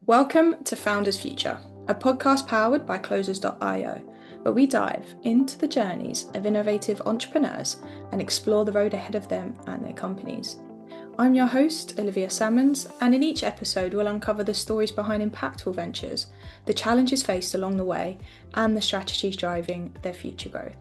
Welcome to Founders Future, a podcast powered by Closers.io, where we dive into the journeys of innovative entrepreneurs and explore the road ahead of them and their companies. I'm your host, Olivia Salmons, and in each episode we'll uncover the stories behind impactful ventures, the challenges faced along the way, and the strategies driving their future growth.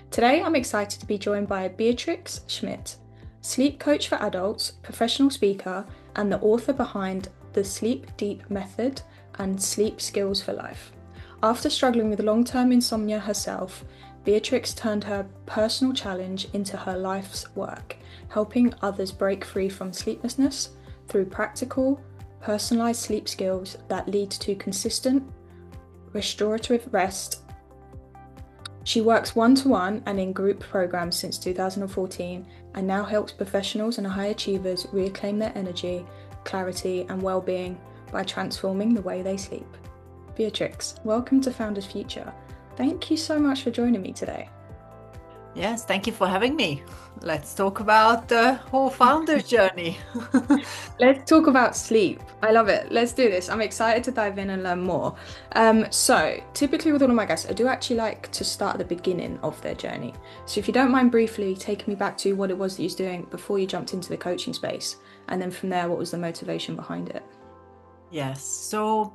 Today I'm excited to be joined by Beatrix Schmidt, sleep coach for adults, professional speaker, and the author behind the Sleep Deep Method and Sleep Skills for Life. After struggling with long-term insomnia herself, Beatrix turned her personal challenge into her life's work, helping others break free from sleeplessness through practical, personalized sleep skills that lead to consistent, restorative rest. She works one-to-one and in group programs since 2014 and now helps professionals and high achievers reclaim their energy, clarity and well-being by transforming the way they sleep. Beatrix, welcome to Founders Future. Thank you so much for joining me today. Yes, thank you for having me. Let's talk about the whole founder journey. Let's talk about sleep. I love it. Let's do this. I'm excited to dive in and learn more. So typically with all of my guests, I do actually like to start at the beginning of their journey. So if you don't mind briefly taking me back to what it was that you was doing before you jumped into the coaching space, and then from there, what was the motivation behind it? Yes, so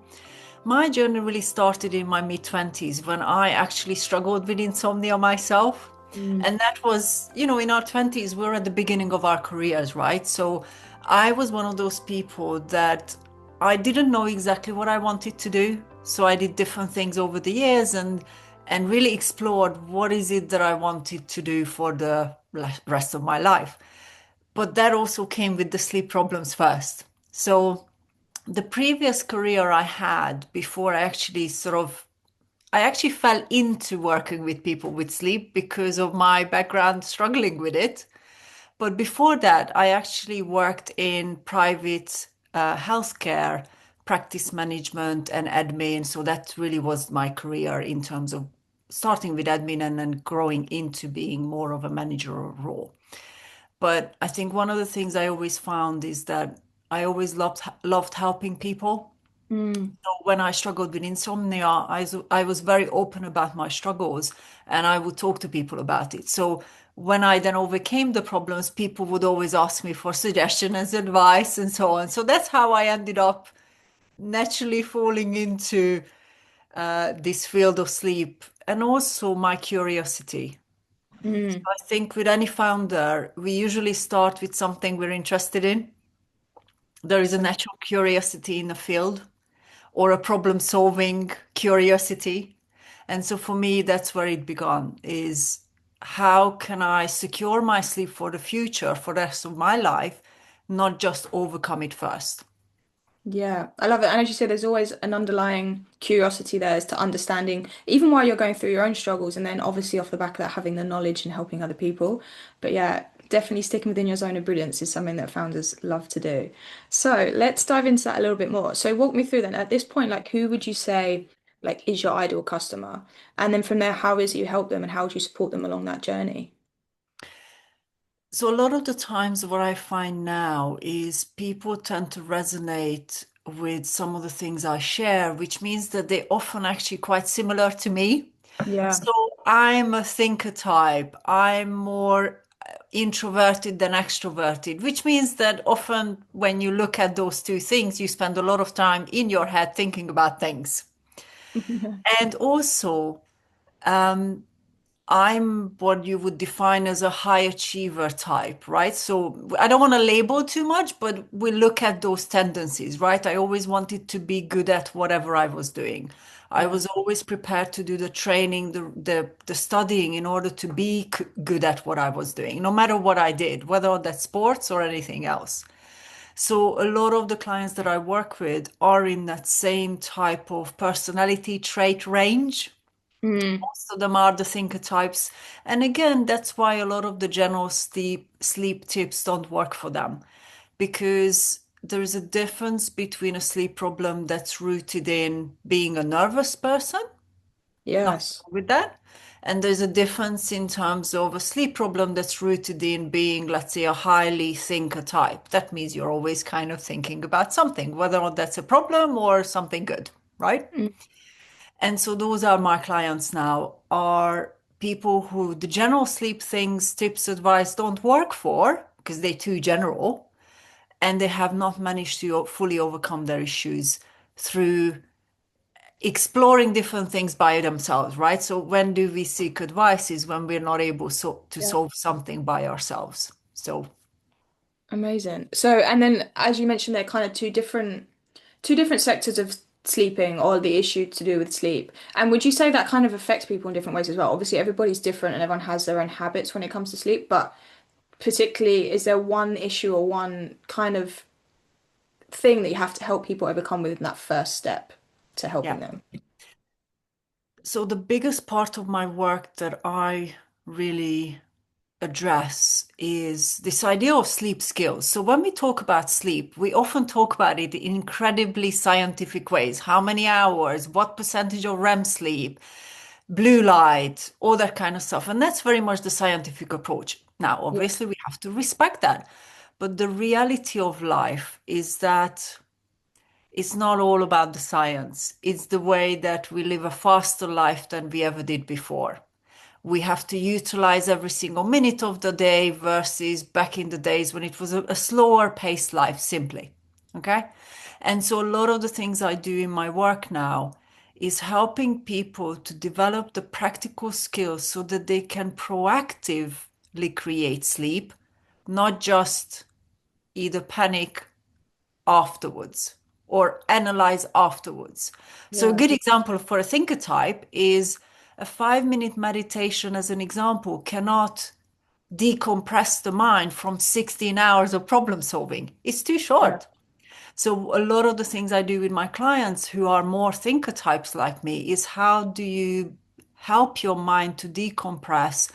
my journey really started in my mid-20s when I actually struggled with insomnia myself. And that was, in our 20s, we're at the beginning of our careers, right? So I was one of those people that I didn't know exactly what I wanted to do. So I did different things over the years and really explored what is it that I wanted to do for the rest of my life. But that also came with the sleep problems first. So the previous career I had before I actually fell into working with people with sleep because of my background struggling with it. But before that, I actually worked in private healthcare, practice management, and admin. So that really was my career in terms of starting with admin and then growing into being more of a managerial role. But I think one of the things I always found is that I always loved helping people. So when I struggled with insomnia, I was very open about my struggles and I would talk to people about it. So when I then overcame the problems, people would always ask me for suggestions, advice, and so on. So that's how I ended up naturally falling into this field of sleep and also my curiosity. Mm. I think with any founder, we usually start with something we're interested in. There is a natural curiosity in the field or a problem-solving curiosity. And so for me, that's where it began, is how can I secure my sleep for the future, for the rest of my life, not just overcome it first. Yeah, I love it. And as you said, there's always an underlying curiosity there as to understanding, even while you're going through your own struggles, and then obviously off the back of that, having the knowledge and helping other people. But yeah, definitely sticking within your zone of brilliance is something that founders love to do. So let's dive into that a little bit more. So walk me through then. At this point, like who would you say like is your ideal customer? And then from there, how is it you help them and how would you support them along that journey? So a lot of the times what I find now is people tend to resonate with some of the things I share, which means that they're often actually quite similar to me. Yeah. So I'm a thinker type. I'm more introverted than extroverted, which means that often when you look at those two things, you spend a lot of time in your head thinking about things. And also, um, I'm what you would define as a high achiever type, right? So I don't want to label too much, but we look at those tendencies, right? I always wanted to be good at whatever I was doing. I Yeah. was always prepared to do the training, the studying in order to be good at what I was doing, no matter what I did, whether that's sports or anything else. So a lot of the clients that I work with are in that same type of personality trait range. Mm. Most of them are the thinker types. And again, that's why a lot of the general sleep tips don't work for them because there is a difference between a sleep problem that's rooted in being a nervous person Nothing Yes. wrong with that. And there's a difference in terms of a sleep problem that's rooted in being, let's say, a highly thinker type. That means you're always kind of thinking about something, whether or not that's a problem or something good, right? Mm. And so those are my clients now, are people who the general sleep things, tips, advice don't work for because they're too general and they have not managed to fully overcome their issues through exploring different things by themselves, right? So when do we seek advice is when we're not able to Yeah. solve something by ourselves. So Amazing. So, and then as you mentioned, they're kind of two different sectors of sleeping or the issue to do with sleep. And would you say that kind of affects people in different ways as well? Obviously, everybody's different and everyone has their own habits when it comes to sleep, but particularly, is there one issue or one kind of thing that you have to help people overcome within that first step to yeah. helping them? So the biggest part of my work that I really address is this idea of sleep skills. So when we talk about sleep, we often talk about it in incredibly scientific ways. How many hours, what percentage of REM sleep, blue light, all that kind of stuff. And that's very much the scientific approach. Now, Yeah. obviously, we have to respect that. But the reality of life is that it's not all about the science. It's the way that we live a faster life than we ever did before. We have to utilize every single minute of the day versus back in the days when it was a slower paced life, simply. Okay. And so a lot of the things I do in my work now is helping people to develop the practical skills so that they can proactively create sleep, not just either panic afterwards or analyze afterwards. So, a Yeah. good example for a thinker type is a 5 minute meditation, as an example, cannot decompress the mind from 16 hours of problem solving. It's too Yeah. short. So, a lot of the things I do with my clients who are more thinker types like me is how do you help your mind to decompress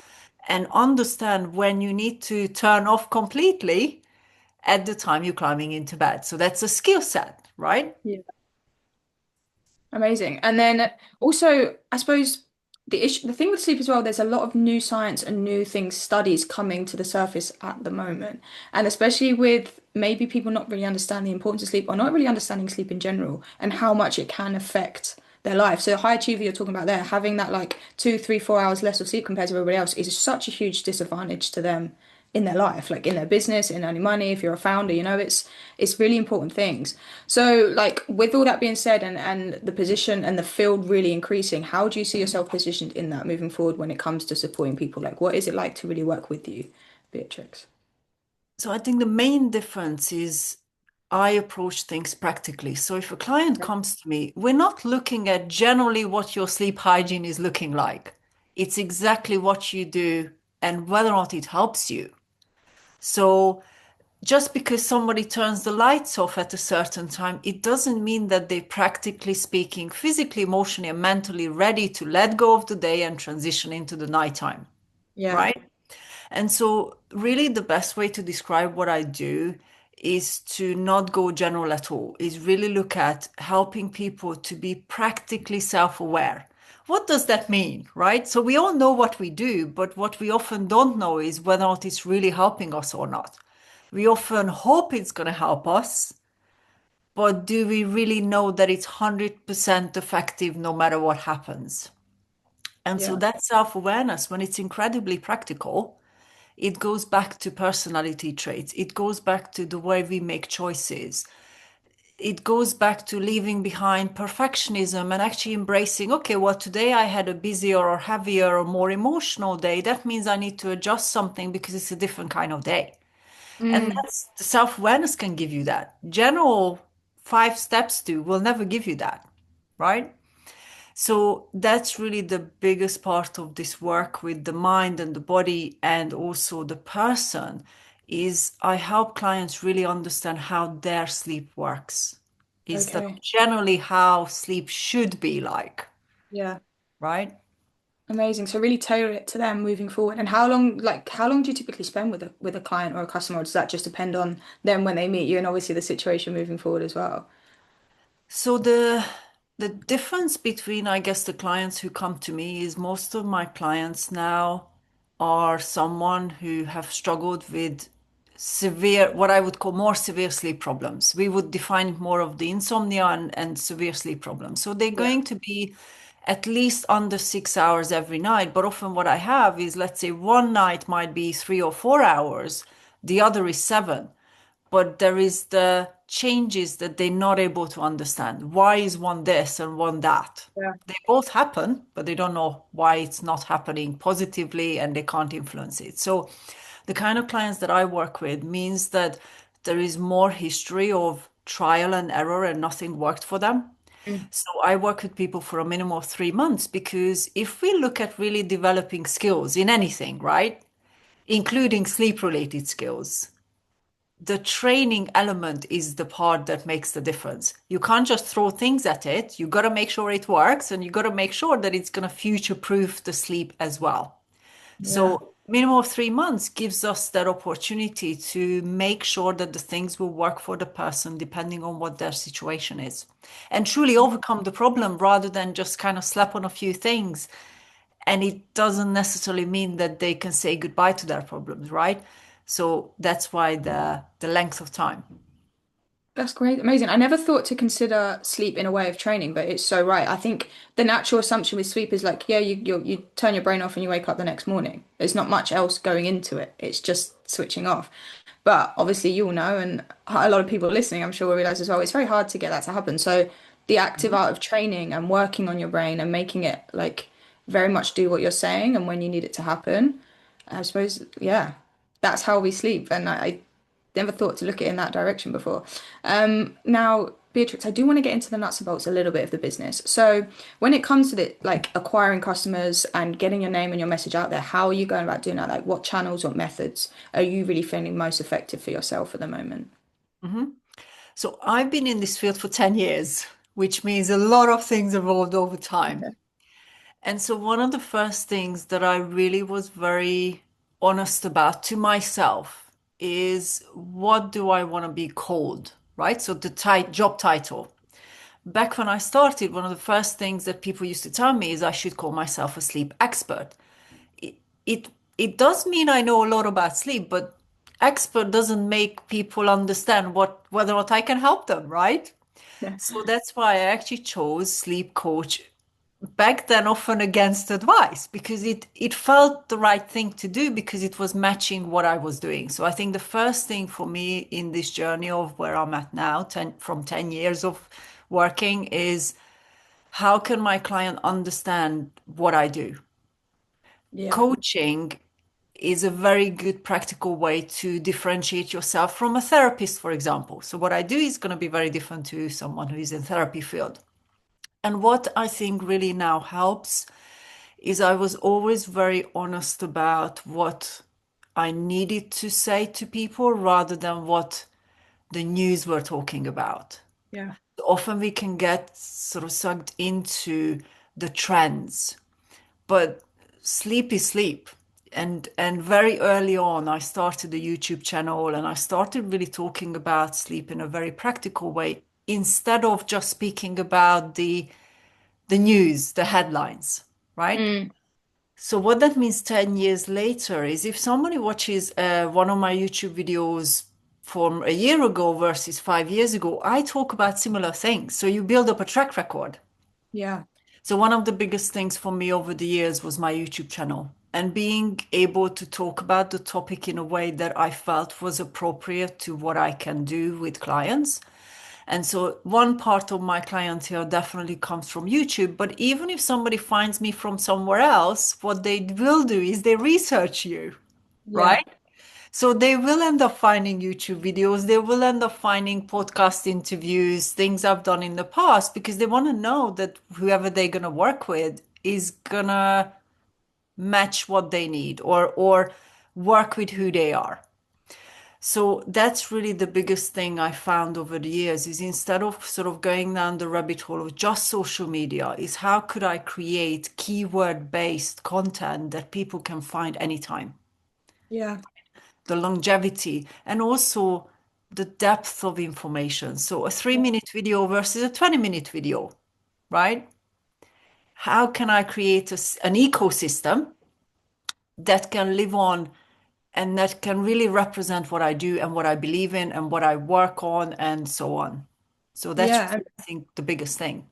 and understand when you need to turn off completely at the time you're climbing into bed. So that's a skill set, right? Yeah. Amazing. And then also, I suppose the thing with sleep as well, there's a lot of new science and new things, studies coming to the surface at the moment. And especially with maybe people not really understanding the importance of sleep or not really understanding sleep in general and how much it can affect their life. So high achiever you're talking about there, having that like 2, 3, 4 hours less of sleep compared to everybody else is such a huge disadvantage to them in their life, like in their business, in earning money, if you're a founder, it's really important things. So, like with all that being said, and the position and the field really increasing, how do you see yourself positioned in that moving forward when it comes to supporting people? Like, what is it like to really work with you, Beatrix? So I think the main difference is I approach things practically. So if a client comes to me, we're not looking at generally what your sleep hygiene is looking like. It's exactly what you do and whether or not it helps you. So just because somebody turns the lights off at a certain time, it doesn't mean that they're practically speaking, physically, emotionally, and mentally ready to let go of the day and transition into the nighttime, Yeah. right? And so, really, the best way to describe what I do is to not go general at all, is really look at helping people to be practically self aware. What does that mean, right? So, we all know what we do, but what we often don't know is whether or not it's really helping us or not. We often hope it's going to help us, but do we really know that it's 100% effective no matter what happens? And so, Yeah. that self awareness, when it's incredibly practical, it goes back to personality traits. It goes back to the way we make choices. It goes back to leaving behind perfectionism and actually embracing, okay, well, today I had a busier or heavier or more emotional day. That means I need to adjust something because it's a different kind of day. And Mm. that's the self-awareness can give you that. General 5 steps to will never give you that, right? So that's really the biggest part of this work with the mind and the body and also the person is I help clients really understand how their sleep works instead of Okay. generally how sleep should be like, Yeah. right? Amazing. So really tailor it to them moving forward. And how long do you typically spend with a client or a customer, or does that just depend on them when they meet you and obviously the situation moving forward as well? So the The difference between, I guess, the clients who come to me is most of my clients now are someone who have struggled with severe, what I would call more severe sleep problems. We would define more of the insomnia and severe sleep problems. So they're Yeah. going to be at least under 6 hours every night. But often what I have is, let's say one night might be 3 or 4 hours, the other is 7, but there is the changes that they're not able to understand. Why is one this and one that? Yeah. They both happen, but they don't know why it's not happening positively and they can't influence it. So the kind of clients that I work with means that there is more history of trial and error and nothing worked for them. Mm. So I work with people for a minimum of 3 months because if we look at really developing skills in anything, right, including sleep related skills, the training element is the part that makes the difference. You can't just throw things at it. You got to make sure it works and you got to make sure that it's going to future proof the sleep as well. Yeah. So, minimum of 3 months gives us that opportunity to make sure that the things will work for the person depending on what their situation is and truly overcome the problem rather than just kind of slap on a few things. And it doesn't necessarily mean that they can say goodbye to their problems, right? So that's why the length of time. That's great. Amazing. I never thought to consider sleep in a way of training, but it's so right. I think the natural assumption with sleep is like, yeah, you turn your brain off and you wake up the next morning. There's not much else going into it. It's just switching off. But obviously, you all know, and a lot of people listening, I'm sure will realize as well, it's very hard to get that to happen. So the active Mhm. art of training and working on your brain and making it like very much do what you're saying and when you need it to happen, I suppose, yeah, that's how we sleep. And I never thought to look at it in that direction before. Now, Beatrix, I do want to get into the nuts and bolts a little bit of the business. So, when it comes to the like acquiring customers and getting your name and your message out there, how are you going about doing that? Like, what channels or methods are you really finding most effective for yourself at the moment? Mhm. So I've been in this field for 10 years, which means a lot of things evolved over time. Okay. And so one of the first things that I really was very honest about to myself is what do I want to be called, right? So the job title. Back when I started, one of the first things that people used to tell me is I should call myself a sleep expert. It it, it does mean I know a lot about sleep, but expert doesn't make people understand what whether or not I can help them, right? Yeah. So that's why I actually chose sleep coach back then, often against advice, because it felt the right thing to do because it was matching what I was doing. So I think the first thing for me in this journey of where I'm at now, from 10 years of working, is how can my client understand what I do? Yeah. Coaching is a very good practical way to differentiate yourself from a therapist, for example. So what I do is going to be very different to someone who is in therapy field. And what I think really now helps is I was always very honest about what I needed to say to people rather than what the news were talking about. Yeah. Often we can get sort of sucked into the trends, but sleep is sleep. And very early on, I started a YouTube channel and I started really talking about sleep in a very practical way instead of just speaking about the news, the headlines, right? Mm. So what that means 10 years later is if somebody watches one of my YouTube videos from a year ago versus 5 years ago, I talk about similar things. So you build up a track record. Yeah. So one of the biggest things for me over the years was my YouTube channel and being able to talk about the topic in a way that I felt was appropriate to what I can do with clients. And so one part of my clientele definitely comes from YouTube. But even if somebody finds me from somewhere else, what they will do is they research you, Yeah. right? So they will end up finding YouTube videos, they will end up finding podcast interviews, things I've done in the past, because they want to know that whoever they're going to work with is going to match what they need or work with who they are. So that's really the biggest thing I found over the years is instead of sort of going down the rabbit hole of just social media, is how could I create keyword based content that people can find anytime? Yeah. The longevity and also the depth of information. So a 3 minute video versus a 20-minute video. right? How can I create an ecosystem that can live on and that can really represent what I do and what I believe in and what I work on and so on. So that's, Yeah, I think, the biggest thing.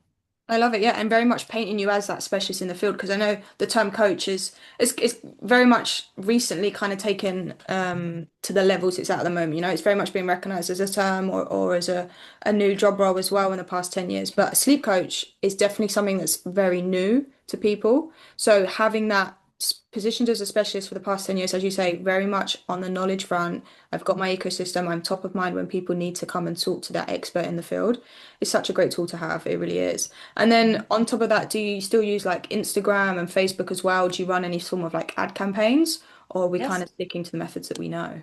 I love it, yeah, and very much painting you as that specialist in the field because I know the term coach is very much recently kind of taken to the levels it's at the moment. You know, it's very much being recognised as a term or as a new job role as well in the past 10 years. But a sleep coach is definitely something that's very new to people. So having that positioned as a specialist for the past 10 years, as you say, very much on the knowledge front. I've got my ecosystem. I'm top of mind when people need to come and talk to that expert in the field. It's such a great tool to have. It really is. And then on top of that, do you still use like Instagram and Facebook as well? Do you run any form of like ad campaigns, or are we kind Yes. of sticking to the methods that we know?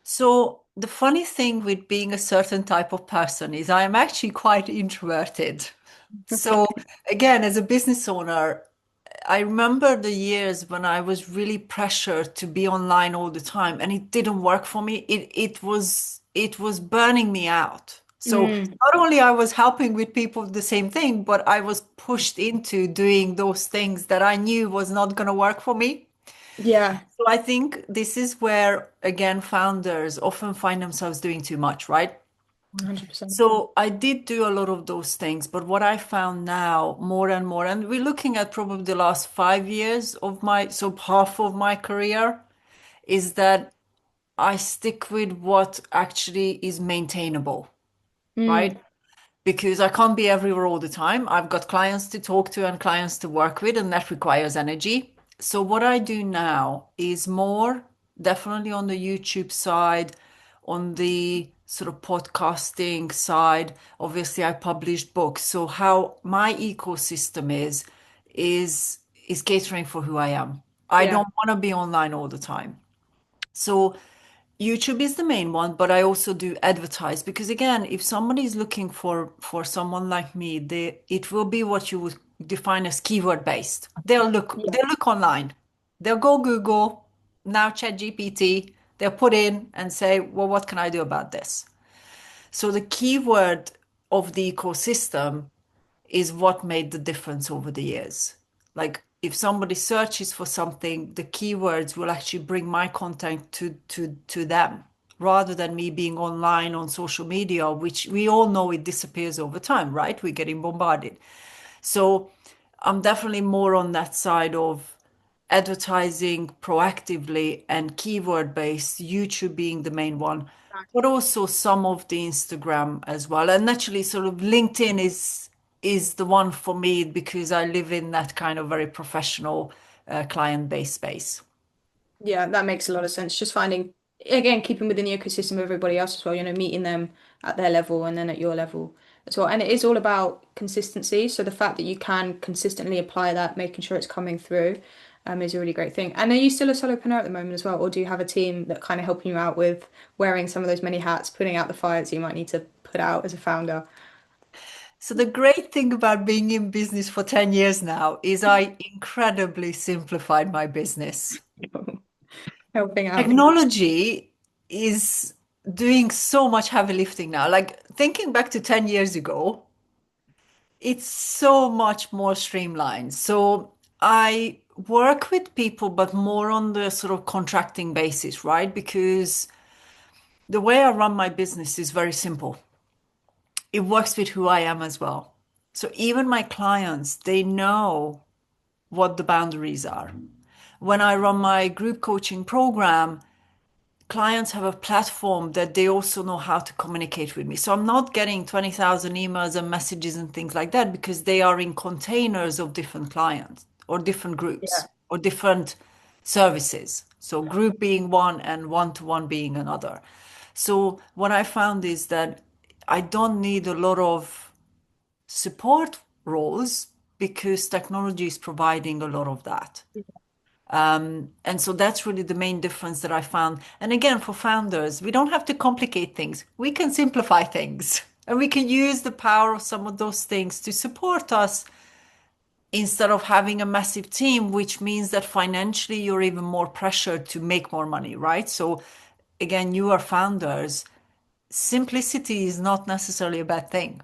So the funny thing with being a certain type of person is I am actually quite introverted. So again, as a business owner, I remember the years when I was really pressured to be online all the time and it didn't work for me. It was burning me out. So Mm, not only I was helping with people the same thing, but I was pushed into doing those things that I knew was not going to work for me. yeah, So I think this is where, again, founders often find themselves doing too much, right? 100%. So I did do a lot of those things, but what I found now more and more, and we're looking at probably the last 5 years of so half of my career, is that I stick with what actually is maintainable, right? Mm, Because I can't be everywhere all the time. I've got clients to talk to and clients to work with, and that requires energy. So, what I do now is more definitely on the YouTube side, on the sort of podcasting side. Obviously, I published books. So, how my ecosystem is is catering for who I am. I yeah, don't want to be online all the time. So YouTube is the main one, but I also do advertise because again, if somebody is looking for someone like me, it will be what you would define as keyword based. yeah, They'll look online. They'll go Google, now ChatGPT, they'll put in and say, well, what can I do about this? So the keyword of the ecosystem is what made the difference over the years. Like if somebody searches for something, the keywords will actually bring my content to them rather than me being online on social media, which we all know it disappears over time, right? We're getting bombarded. So I'm definitely more on that side of advertising proactively and keyword based, YouTube being the main one, but also some of the Instagram as well. And naturally, sort of LinkedIn is the one for me because I live in that kind of very professional client based space. yeah, that makes a lot of sense. Just finding, again, keeping within the ecosystem of everybody else as well, you know, meeting them at their level and then at your level as well. And it is all about consistency. So the fact that you can consistently apply that, making sure it's coming through, is a really great thing. And are you still a solopreneur at the moment as well, or do you have a team that kind of helping you out with wearing some of those many hats, putting out the fires you might need to put out as a founder? So the great thing about being in business for 10 years now is I incredibly simplified my business. Helping out. Technology is doing so much heavy lifting now. Like thinking back to 10 years ago, it's so much more streamlined. So I work with people, but more on the sort of contracting basis, right? Because the way I run my business is very simple. It works with who I am as well. So even my clients, they know what the boundaries are. When I run my group coaching program, clients have a platform that they also know how to communicate with me. So I'm not getting 20,000 emails and messages and things like that because they are in containers of different clients or different groups Yeah. or different services. So group being one and one-to-one being another. So what I found is that I don't need a lot of support roles because technology is providing a lot of that. And so that's really the main difference that I found. And again, for founders, we don't have to complicate things. We can simplify things and we can use the power of some of those things to support us instead of having a massive team, which means that financially you're even more pressured to make more money, right? So again, you are founders. Simplicity is not necessarily a bad thing.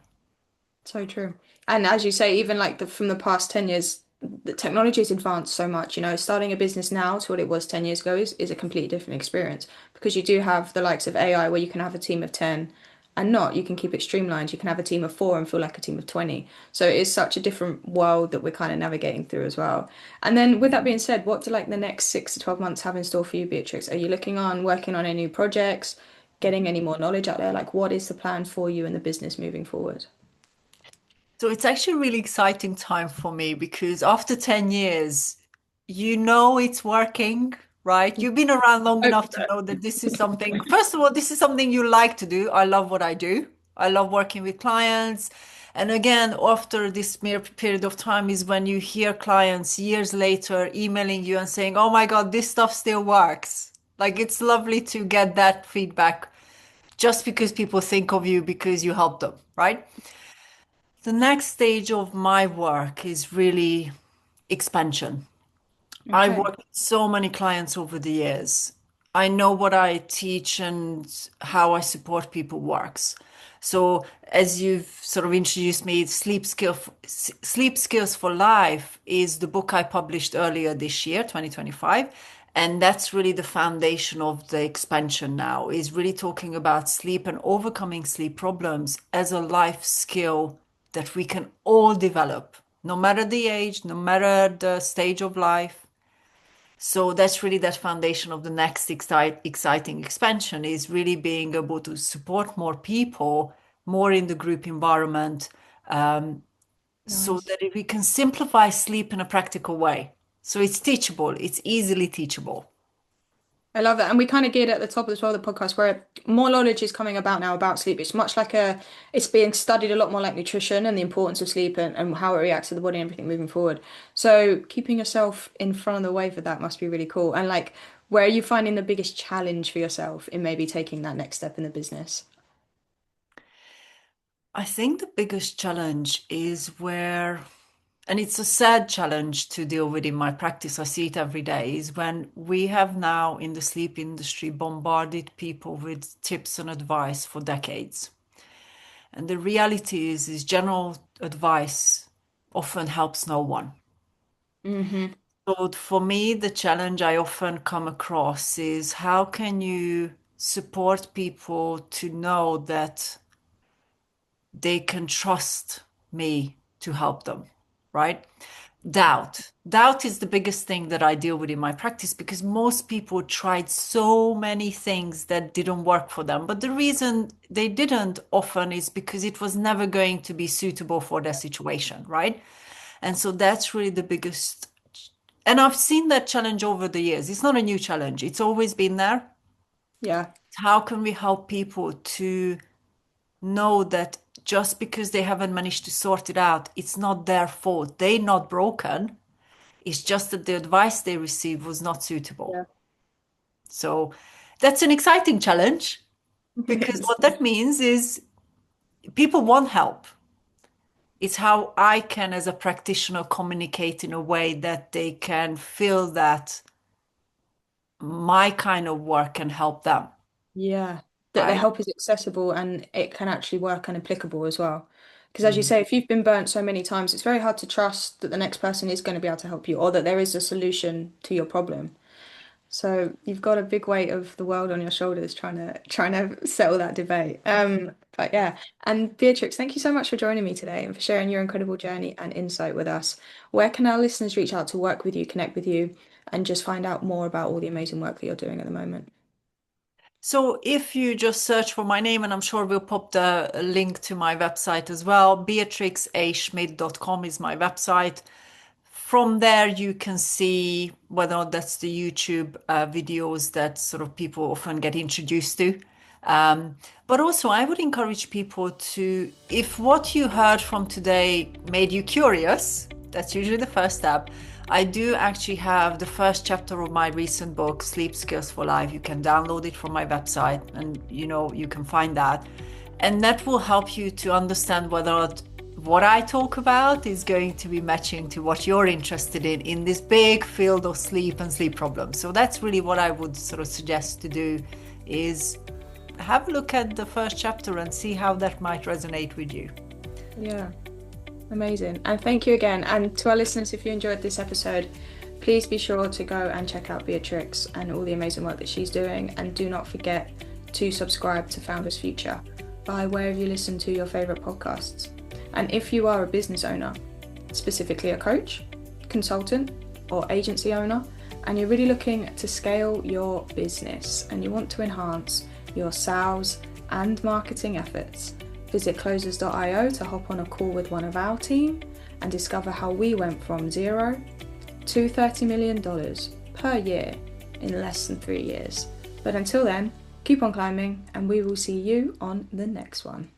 So true. And as you say, even like from the past 10 years, the technology has advanced so much. Starting a business now to what it was 10 years ago is a completely different experience because you do have the likes of AI where you can have a team of 10 and not, you can keep it streamlined. You can have a team of four and feel like a team of 20. So it is such a different world that we're kind of navigating through as well. And then with that being said, what do like the next 6 to 12 months have in store for you, Beatrix? Are you looking on working on any new projects, getting any more knowledge out there? Like what is the plan for you and the business moving forward? So it's actually a really exciting time for me because after 10 years, you know it's working, right? You've been around long Hope enough to so. know that this is something, first of all, this is something you like to do. I love what I do. I love working with clients. And again, after this mere period of time is when you hear clients years later emailing you and saying, oh my God, this stuff still works. Like it's lovely to get that feedback just because people think of you because you help them, right? The next stage of my work is really expansion. I've Okay. worked with so many clients over the years. I know what I teach and how I support people works. So as you've sort of introduced me, Sleep Skills for Life is the book I published earlier this year, 2025. And that's really the foundation of the expansion now, is really talking about sleep and overcoming sleep problems as a life skill that we can all develop, no matter the age, no matter the stage of life. So that's really that foundation of the next exciting expansion is really being able to support more people, more in the group environment, so Nice. that we can simplify sleep in a practical way. So it's teachable, it's easily teachable. I love that. And we kind of geared at the top as well, the podcast, where more knowledge is coming about now about sleep. It's much like it's being studied a lot more like nutrition and the importance of sleep and how it reacts to the body and everything moving forward. So keeping yourself in front of the wave of that must be really cool. And like, where are you finding the biggest challenge for yourself in maybe taking that next step in the business? I think the biggest challenge is where, and it's a sad challenge to deal with in my practice, I see it every day, is when we have now in the sleep industry bombarded people with tips and advice for decades. And the reality is general advice often helps no one. Hmm. So for me, the challenge I often come across is how can you support people to know that they can trust me to help them, right? Doubt is the biggest thing that I deal with in my practice because most people tried so many things that didn't work for them. But the reason they didn't often is because it was never going to be suitable for their situation, right? And so that's really the biggest. And I've seen that challenge over the years. It's not a new challenge, it's always been there. Yeah. How can we help people to know that just because they haven't managed to sort it out, it's not their fault. They're not broken. It's just that the advice they received was not suitable. Yeah. So that's an exciting challenge It because is. what that means is people want help. It's how I can, as a practitioner, communicate in a way that they can feel that my kind of work can help them, Yeah, that the right? help is accessible and it can actually work and applicable as well. Because as you Mm. say, if you've been burnt so many times, it's very hard to trust that the next person is going to be able to help you or that there is a solution to your problem. So you've got a big weight of the world on your shoulders trying to settle that debate. But yeah, and Beatrix, thank you so much for joining me today and for sharing your incredible journey and insight with us. Where can our listeners reach out to work with you, connect with you, and just find out more about all the amazing work that you're doing at the moment? So if you just search for my name, and I'm sure we'll pop the link to my website as well, beatrixaschmidt.com is my website. From there, you can see whether that's the YouTube videos that sort of people often get introduced to. But also, I would encourage people to, if what you heard from today made you curious, that's usually the first step. I do actually have the first chapter of my recent book, Sleep Skills for Life. You can download it from my website and you can find that. And that will help you to understand whether what I talk about is going to be matching to what you're interested in this big field of sleep and sleep problems. So that's really what I would sort of suggest to do is have a look at the first chapter and see how that might resonate with you. Yeah, amazing. And thank you again. And to our listeners, if you enjoyed this episode, please be sure to go and check out Beatrix and all the amazing work that she's doing. And do not forget to subscribe to Founders Future by wherever you listen to your favourite podcasts. And if you are a business owner, specifically a coach, consultant, or agency owner, and you're really looking to scale your business and you want to enhance your sales and marketing efforts, visit closers.io to hop on a call with one of our team and discover how we went from $0 to $30 million per year in less than 3 years. But until then, keep on climbing, and we will see you on the next one.